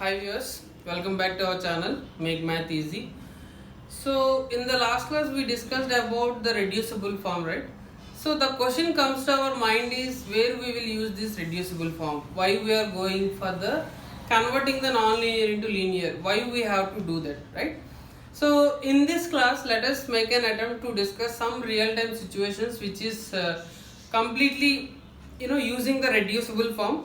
Hi viewers, welcome back to our channel Make Math Easy. So in the last class we discussed about the reducible form, right? So the question comes to our mind is where we will use this reducible form, why we are going for the converting the non-linear into linear, why we have to do that, right? So in this class let us make an attempt to discuss some real-time situations which is completely using the reducible form.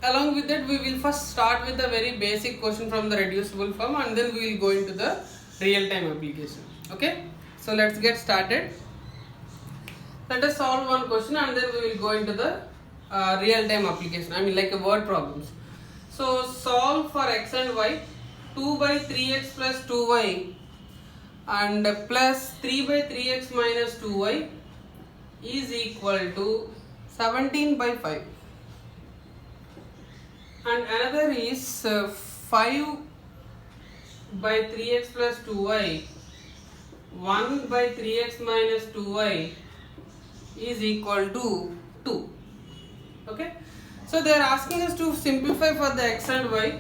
Along with that we will first start with a very basic question from the reducible form and then we will go into the real-time application. Okay, so let's get started. Let us solve one question and then we will go into the real-time application, I mean like a word problems. So solve for x and y. 2 by 3x plus 2y and plus 3 by 3x minus 2y is equal to 17 by 5. And another is 5 by 3x plus 2y, 1 by 3x minus 2y is equal to 2. Okay, so they are asking us to simplify for the x and y.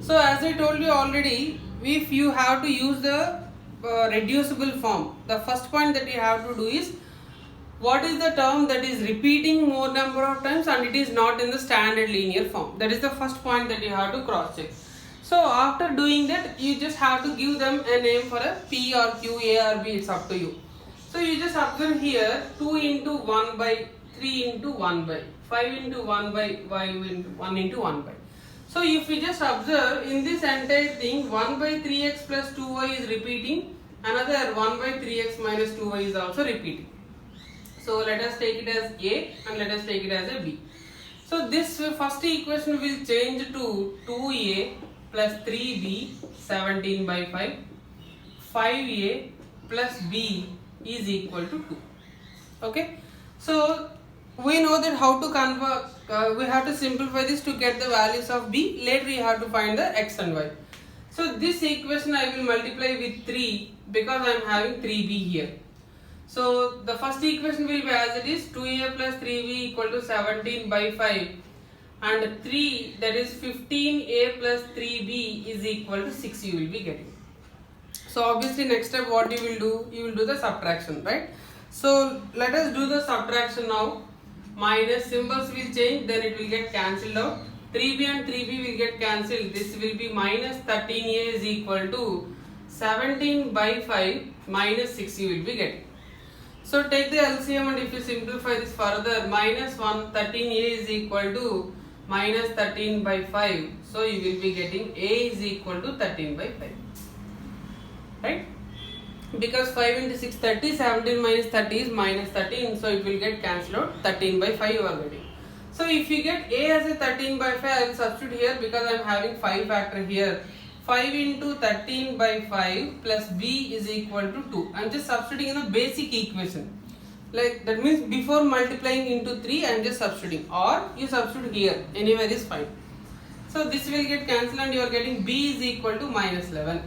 So as I told you already, if you have to use the reducible form, the first point that you have to do is what is the term that is repeating more number of times and it is not in the standard linear form. That is the first point that you have to cross check. So after doing that, you just have to give them a name for a P or Q, A or B, it's up to you. So you just observe here 2 into 1 by 3 into 1 by 5 into 1 by 5 into 1 into 1 by. So if you just observe in this entire thing 1 by 3x plus 2y is repeating, another 1 by 3x minus 2y is also repeating. So let us take it as A and let us take it as a B. So this first equation will change to 2A plus 3B 17 by 5. 5A plus B is equal to 2. Okay. So we know that how to convert, we have to simplify this to get the values of B. Later we have to find the x and y. So this equation I will multiply with 3 because I am having 3B here. So the first equation will be as it is 2a plus 3b equal to 17 by 5 and 3, that is 15a plus 3b is equal to 6 you will be getting. So obviously next step what you will do, you will do the subtraction, right? So let us do the subtraction now. Minus symbols will change, then it will get cancelled out. 3b and 3b will get cancelled. This will be minus 13a is equal to 17 by 5 minus 6 you will be getting. So take the LCM and if you simplify this further, minus 1, 13a is equal to minus 13 by 5. So you will be getting a is equal to 13 by 5. Right? Because 5 into 6, 30, 17 minus 30 is minus 13. So it will get cancelled out, 13 by 5 you are getting. So if you get a as a 13 by 5, I will substitute here because I am having 5 factor here. 5 into 13 by 5 plus b is equal to 2. I am just substituting in the basic equation. Like that means before multiplying into 3 I am just substituting, or you substitute here, anywhere is fine. So this will get cancelled and you are getting b is equal to minus 11.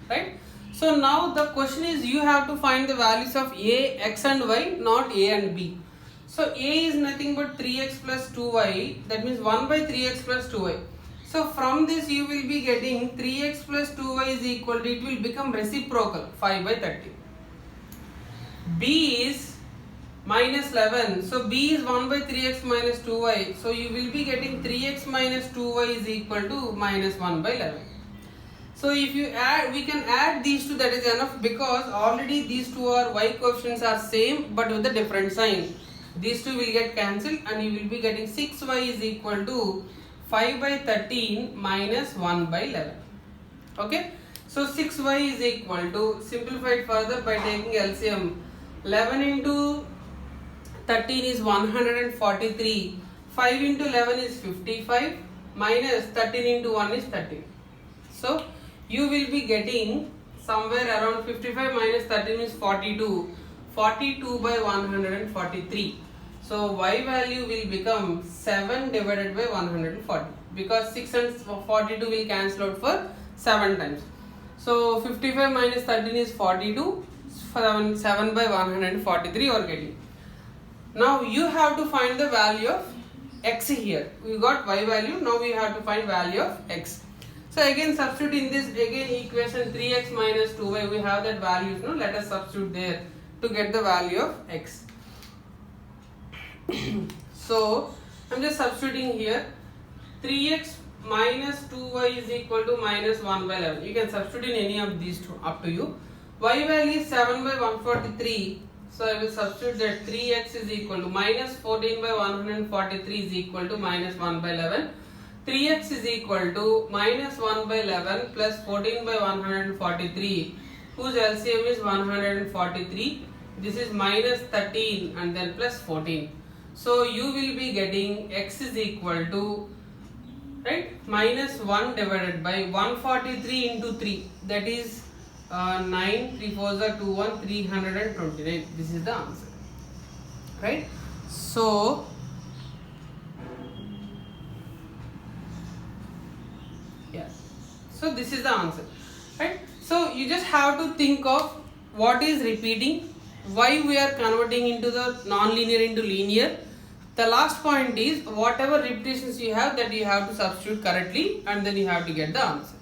Right? So now the question is you have to find the values of a, x and y, not a and b. So a is nothing but 3x plus 2y, that means 1 by 3x plus 2y. So from this you will be getting 3x plus 2y is equal to, it will become reciprocal, 5 by 30. B is minus 11. So B is 1 by 3x minus 2y. So you will be getting 3x minus 2y is equal to minus 1 by 11. So if you add, we can add these two, that is enough because already these two are y coefficients are same but with a different sign. These two will get cancelled and you will be getting 6y is equal to 5 by 13 minus 1 by 11. Okay. So 6y is equal to, simplified further by taking LCM, 11 into 13 is 143, 5 into 11 is 55, minus 13 into 1 is 13. So you will be getting somewhere around 55 minus 13 is 42, 42 by 143. So y value will become 7 divided by 140 because 6 and 42 will cancel out for 7 times. So 55 minus 13 is 42, 7 by 143 you are getting. Now you have to find the value of x here. We got y value, now we have to find value of x. So again substitute in this equation 3x minus 2y, we have that value, no? Let us substitute there to get the value of x. So I am just substituting here 3x minus 2y is equal to minus 1 by 11. You can substitute in any of these two, up to you. Y value is 7 by 143. So I will substitute that 3x is equal to minus 14 by 143 is equal to minus 1 by 11. 3x is equal to minus 1 by 11 plus 14 by 143, whose LCM is 143. This is minus 13 and then plus 14. So you will be getting x is equal to, right, minus 1 divided by 143 into 3, that is 9, 3 4s are 2 1, 329. This is the answer, right? So yeah, so this is the answer, right? So you just have to think of what is repeating, why we are converting into the non-linear into linear. The last point is whatever repetitions you have, that you have to substitute correctly and then you have to get the answer.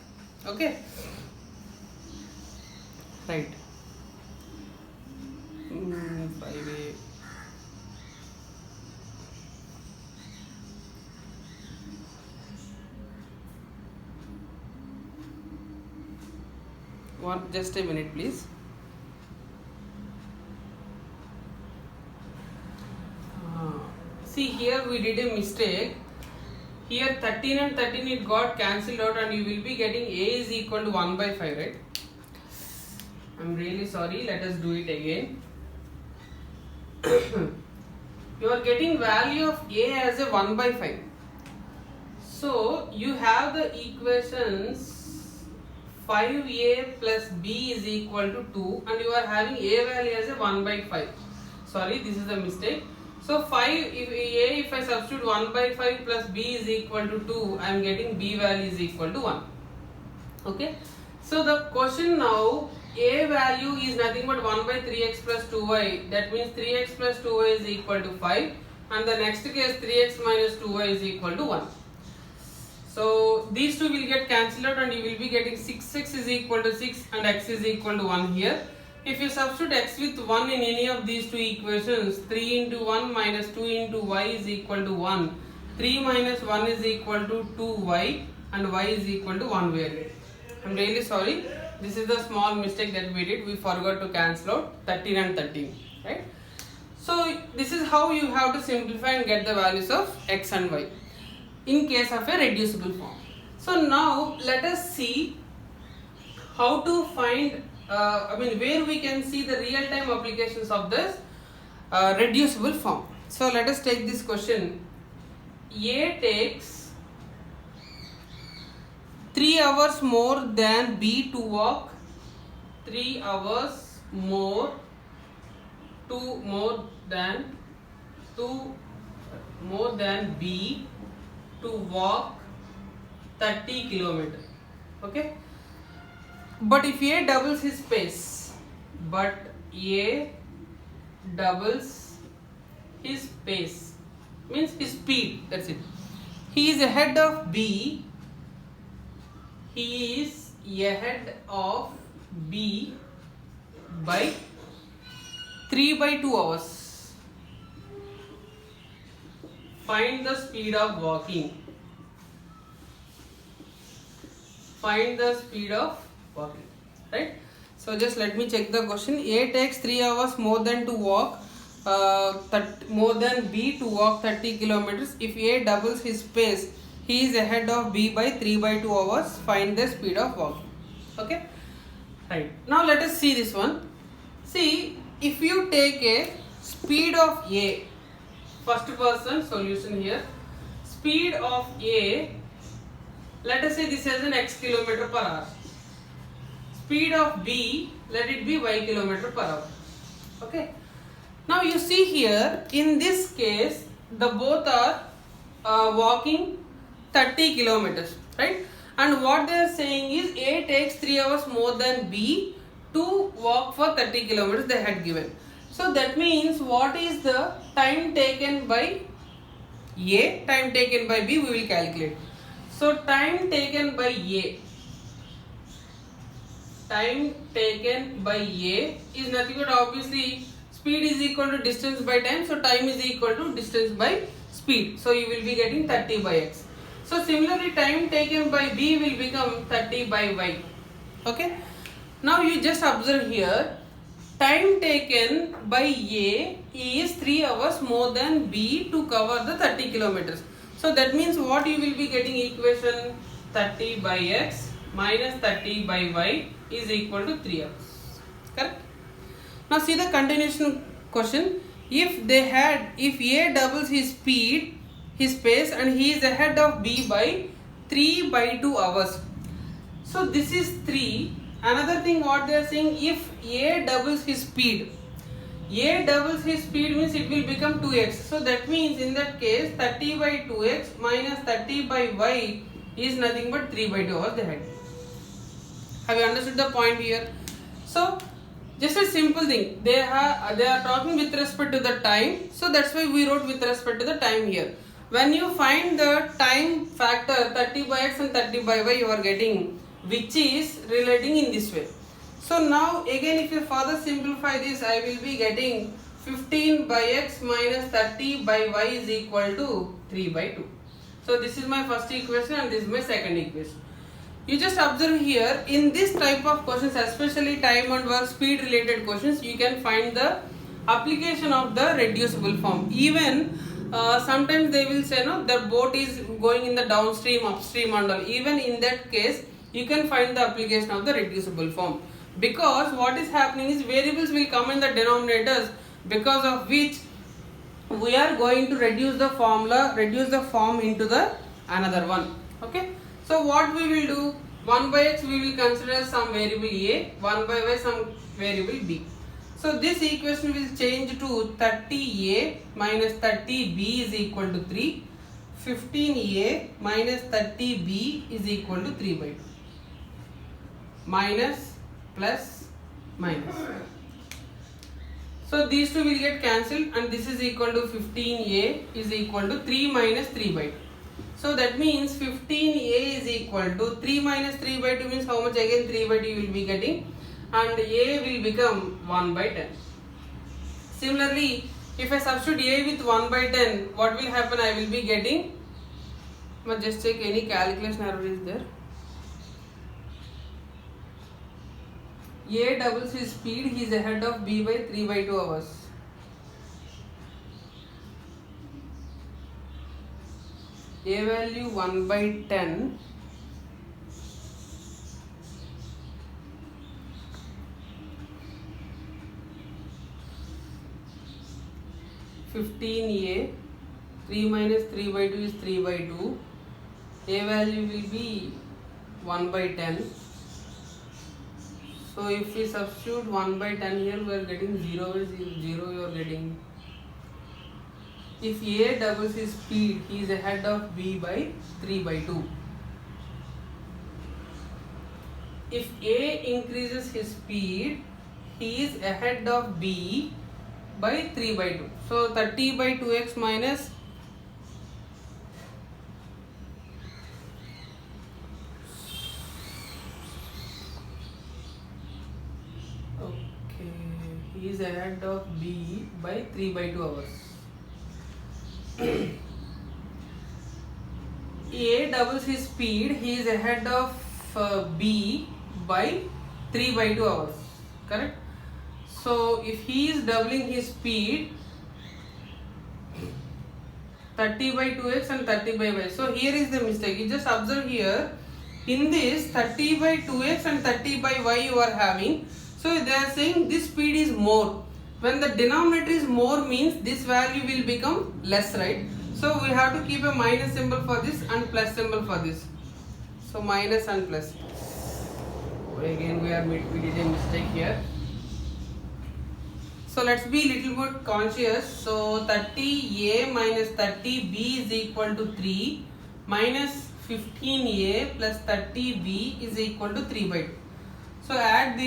Okay, right. 5a. Just a minute please. See, here we did a mistake. Here 13 and 13 it got cancelled out and you will be getting a is equal to 1 by 5, right? I'm really sorry, let us do it again. You are getting value of a as a 1 by 5. So you have the equations 5a plus b is equal to 2 and you are having a value as a 1 by 5. Sorry, this is a mistake. So 5, if I substitute 1 by 5 plus b is equal to 2, I am getting b value is equal to 1. Okay. So the question now, a value is nothing but 1 by 3x plus 2y. That means 3x plus 2y is equal to 5. And the next case 3x minus 2y is equal to 1. So these two will get cancelled out and you will be getting 6x is equal to 6 and x is equal to 1 here. If you substitute x with 1 in any of these two equations, 3 into 1 minus 2 into y is equal to 1. 3 minus 1 is equal to 2y and y is equal to 1 value. I'm really sorry. This is the small mistake that we did. We forgot to cancel out 13 and 13. Right? So this is how you have to simplify and get the values of x and y in case of a reducible form. So now let us see how to find where we can see the real-time applications of this reducible form. So let us take this question. A takes 3 hours more than B to walk. 3 hours more than B to walk 30 kilometers. Okay. But if A doubles his pace, means his speed, that's it. He is ahead of B. He is ahead of B by 3 by 2 hours. Find the speed of walking. Find the speed of walking, right? So just let me check the question. A takes 3 hours more than B to walk 30 kilometers. If A doubles his pace, he is ahead of B by 3 by 2 hours. Find the speed of walking. Okay, right. Now let us see this one. See, if you take a speed of A, first person solution here, speed of A, let us say this is an x kilometer per hour. Speed of B, let it be y kilometer per hour. Okay. Now you see here, in this case, the both are walking 30 kilometers, right? And what they are saying is A takes 3 hours more than B to walk for 30 kilometers they had given. So that means what is the time taken by A, time taken by B, we will calculate. So time taken by A. Time taken by A is nothing but obviously speed is equal to distance by time. So time is equal to distance by speed. So you will be getting 30 by x. So similarly time taken by B will become 30 by y. Okay. Now you just observe here. Time taken by A is 3 hours more than B to cover the 30 kilometers. So that means what you will be getting equation 30 by x minus 30 by y is equal to 3 hours. Correct? Now see the continuation question. If A doubles his speed, his pace, and he is ahead of B by 3 by 2 hours. So this is 3. Another thing what they are saying, if A doubles his speed, A doubles his speed means it will become 2x. So that means in that case 30 by 2x minus 30 by y is nothing but 3 by 2 hours they had. Have you understood the point here? So just a simple thing, they are talking with respect to the time, so that's why we wrote with respect to the time here. When you find the time factor 30 by x and 30 by y, you are getting which is relating in this way. So now again if you further simplify this, I will be getting 15 by x minus 30 by y is equal to 3 by 2. So this is my first equation and this is my second equation. You just observe here, in this type of questions, especially time and work speed related questions, you can find the application of the reducible form. Even sometimes they will say no, the boat is going in the downstream, upstream and all. Even in that case, you can find the application of the reducible form. Because what is happening is variables will come in the denominators, because of which we are going to reduce the form into the another one. Okay. So what we will do, 1 by x we will consider some variable A, 1 by y some variable B. So this equation will change to 30A minus 30B is equal to 3, 15A minus 30B is equal to 3 by 2. Minus, plus, minus. So these two will get cancelled and this is equal to 15A is equal to 3 minus 3 by 2. So that means 15A is equal to 3 minus 3 by 2 means how much again 3 by 2 you will be getting, and A will become 1 by 10. Similarly, if I substitute A with 1 by 10, what will happen? I will be getting, just check any calculation error is there. A doubles his speed, he is ahead of B by 3 by 2 hours. A value 1 by 10, (15A), 3 minus 3 by 2 is 3 by 2, A value will be 1 by 10. So if we substitute 1 by 10 here, we are getting 0 you are getting. If A doubles his speed, he is ahead of B by 3 by 2. If A increases his speed, he is ahead of B by 3 by 2. So 30 by 2x minus he is ahead of B by 3 by 2 hours. A doubles his speed, he is ahead of B by 3 by 2 hours. Correct? So if he is doubling his speed, 30 by 2x and 30 by y. So here is the mistake. You just observe here, in this 30 by 2x and 30 by y you are having. So they are saying this speed is more. When the denominator is more means this value will become less, right? So we have to keep a minus symbol for this and plus symbol for this. So minus and plus. Again we did a mistake here. So let's be little bit conscious. So 30A minus 30B is equal to 3 minus 15A plus 30B is equal to 3 by 2. So add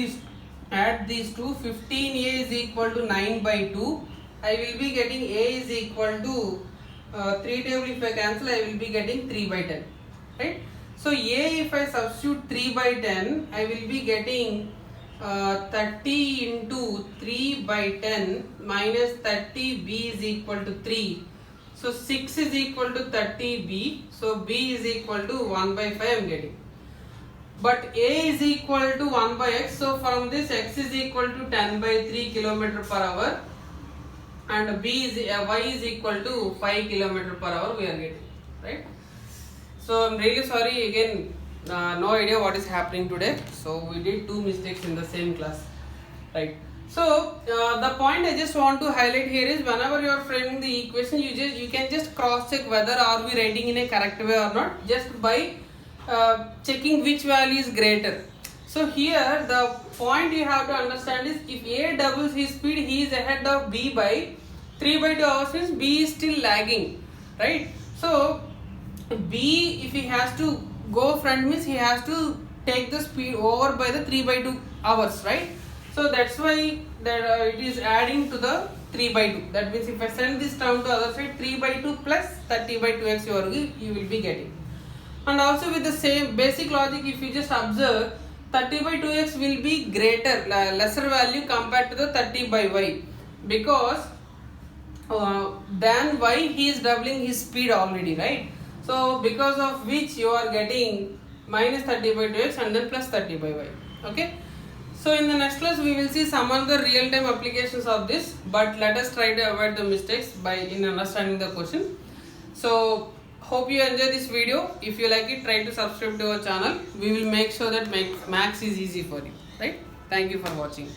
these two. 15A is equal to 9 by 2. I will be getting A is equal to 3 table if I cancel, I will be getting 3 by 10. right? So A, if I substitute 3 by 10, I will be getting 30 into 3 by 10 minus 30B is equal to 3. So 6 is equal to 30B. So B is equal to 1 by 5 I am getting. But A is equal to 1 by X. So from this X is equal to 10 by 3 km per hour. And B is Y is equal to 5 km per hour we are getting, right? So I'm really sorry again, no idea what is happening today. So we did 2 mistakes in the same class, right? So the point I just want to highlight here is whenever you are framing the equation, you can just cross check whether are we writing in a correct way or not, just by checking which value is greater. So here the point you have to understand is if A doubles his speed, he is ahead of B by 3 by 2 hours, means B is still lagging, right? So B, if he has to go front, means he has to take the speed over by the 3 by 2 hours, right? So that's why that it is adding to the 3 by 2. That means if I send this term to other side, 3 by 2 plus 30 by 2x you will be getting. And also with the same basic logic, if you just observe, 30 by 2x will be greater, lesser value compared to the 30 by y, because than y he is doubling his speed already, right? So because of which you are getting minus 30 by 2x and then plus 30 by y. Okay. So in the next class we will see some other real-time applications of this, but let us try to avoid the mistakes by in understanding the question. So hope you enjoy this video. If you like it, try to subscribe to our channel. We will make sure that maths is easy for you, right? Thank you for watching.